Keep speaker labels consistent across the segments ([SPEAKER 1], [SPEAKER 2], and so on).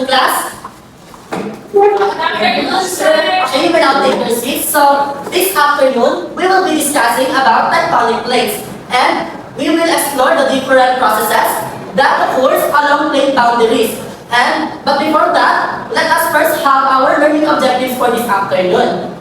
[SPEAKER 1] afternoon, class. Okay, we're now take your seats. So, this afternoon, we will be discussing about tectonic plates. And we will explore the different processes that occurs along plate boundaries. But before that, let us first have our learning objectives for this afternoon.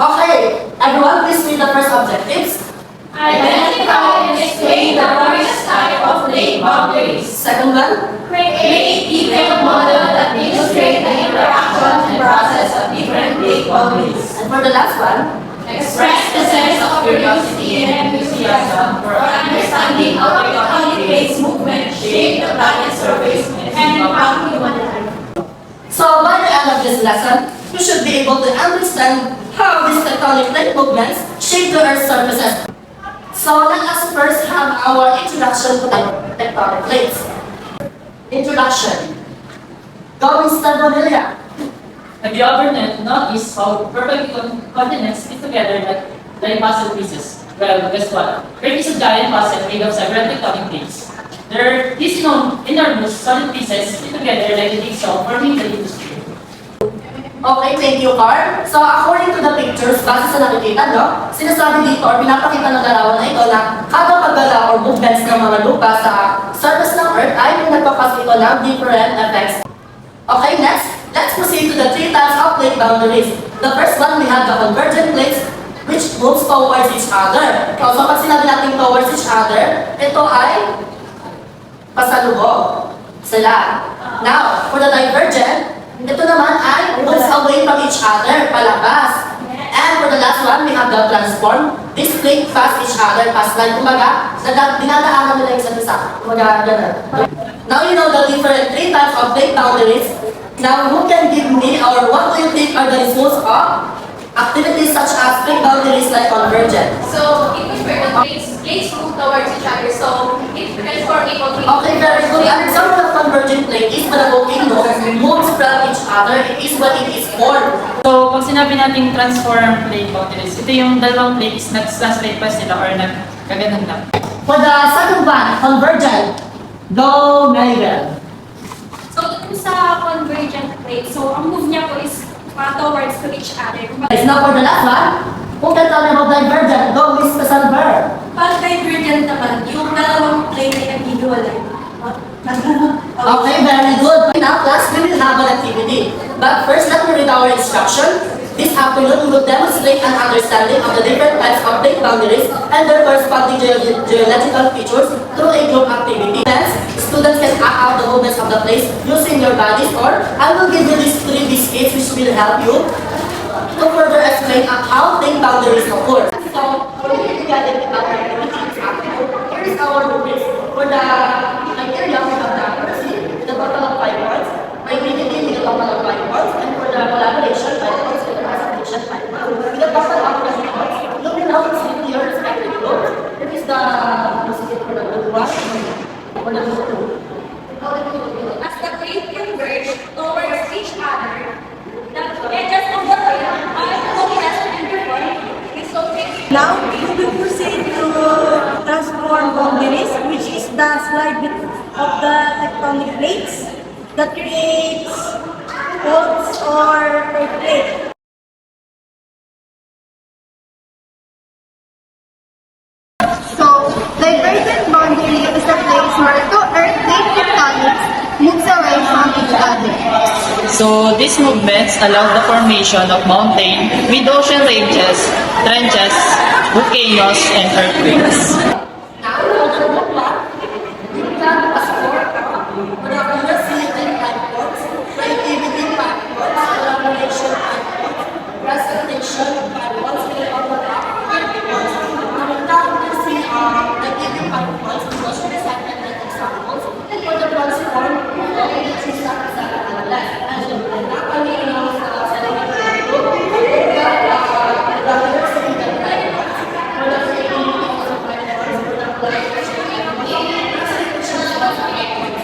[SPEAKER 1] Okay, everyone please read the first objectives.
[SPEAKER 2] Identify and explain the various types of plate boundaries.
[SPEAKER 1] Second one,
[SPEAKER 2] Create detailed model that illustrate the interaction and process of different plate boundaries.
[SPEAKER 1] and for the last one,
[SPEAKER 2] Express the sense of curiosity and enthusiasm for understanding how tectonic plates movement shape the planet's surface and impact human life.
[SPEAKER 1] so by the end of this lesson, you should be able to understand how these tectonic plate movements shape the Earth's surfaces. So let us first have our introduction to the tectonic plates. Introduction. Go, Mr. Bonilla.
[SPEAKER 3] Have you ever noticed how perfect continents fit together like puzzle pieces? Well, guess what? Earth is a giant puzzle made of several tectonic plates. These enormous solid pieces fit together like a jigsaw, forming the industry.
[SPEAKER 1] Okay, thank you, Carl. So, according to the pictures, base sa nakikita, no? Sinasabi dito, or pinapakita ng larawan na ito na kada paggala or movements ng mga lupa sa surface ng Earth ay may nagpapas ito ng different effects. Okay, next, let's proceed to the three types of plate boundaries. The first one, we have the convergent plates, which moves towards each other. So, pag sinabi natin towards each other, ito ay pasalubong sila. Now, for the divergent, ito naman ay moves away from each other, palabas. And for the last one, we have the transform. This plate pass each other, pass line. Kumbaga, dinadaanan nila yung isa't isa. Kumbaga, gano'n. Now you know the different three types of plate boundaries. Now, who can give me or what do you think are the results of activities such as plate boundaries like convergent?
[SPEAKER 2] So, it prefers the plates move towards each other. So, it prefers for equal to
[SPEAKER 1] Okay, very good. An example of convergent plate is when a volcano moves from each other. It is what it is formed.
[SPEAKER 3] So, pag sinabi natin transform plate boundaries, ito yung dalawang plates nag-translate pa sila or nagkaganon lang.
[SPEAKER 1] For the second one, convergent, go Maribel.
[SPEAKER 4] So, dun sa convergent plate, so ang move niya po is towards to each other.
[SPEAKER 1] Yes, now for the last one, who can tell me about divergent? Go Miss Casalver.
[SPEAKER 4] Pag divergent naman, yung dalawang plate ay naghihiwalay.
[SPEAKER 1] Okay, very good. Now class, we will have an activity. But first, let me read our instruction. This afternoon, we will demonstrate an understanding of the different types of plate boundaries and their corresponding geological features through a group activity. Hence, students can act out the movements of the plates using your bodies, or I will give you these 3 biscuits which will help you to further explain how plate boundaries occur. So, for me to get it, here is our rubrics. For the area, we have the accuracy, the total of 5 points, identity with the total of 5 points, and for the collaboration, 5 points, and the presentation, 5 points. With the total of 20 points, look at how it's in your respective group. This is the biscuit for the group 1, for the group 2.
[SPEAKER 4] As the plate converge towards each other, the edges of the plate are compressed and deformed.
[SPEAKER 5] Now, we will proceed to transform boundaries, which is the slide of the tectonic plates that creates faults or earthquake.
[SPEAKER 6] So, divergent boundary is a place where two earth plate tectonics moves away from each other.
[SPEAKER 3] So, these movements allow the formation of mountain, mid-ocean ranges, trenches, volcanoes, and earthquakes.
[SPEAKER 1] Now, for the group 1, we have a score for the accuracy and 5 points, creativity 5 points, collaboration 5 points, presentation 5 points, with the total of 20 points. Now, for the accuracy, I give you 5 points because you recited the examples. And for the transform, it's just a left. And not only in our group, the accuracy and 5 points, for the creativity also 5 points, for the collaboration 5 points, presentation 5 points.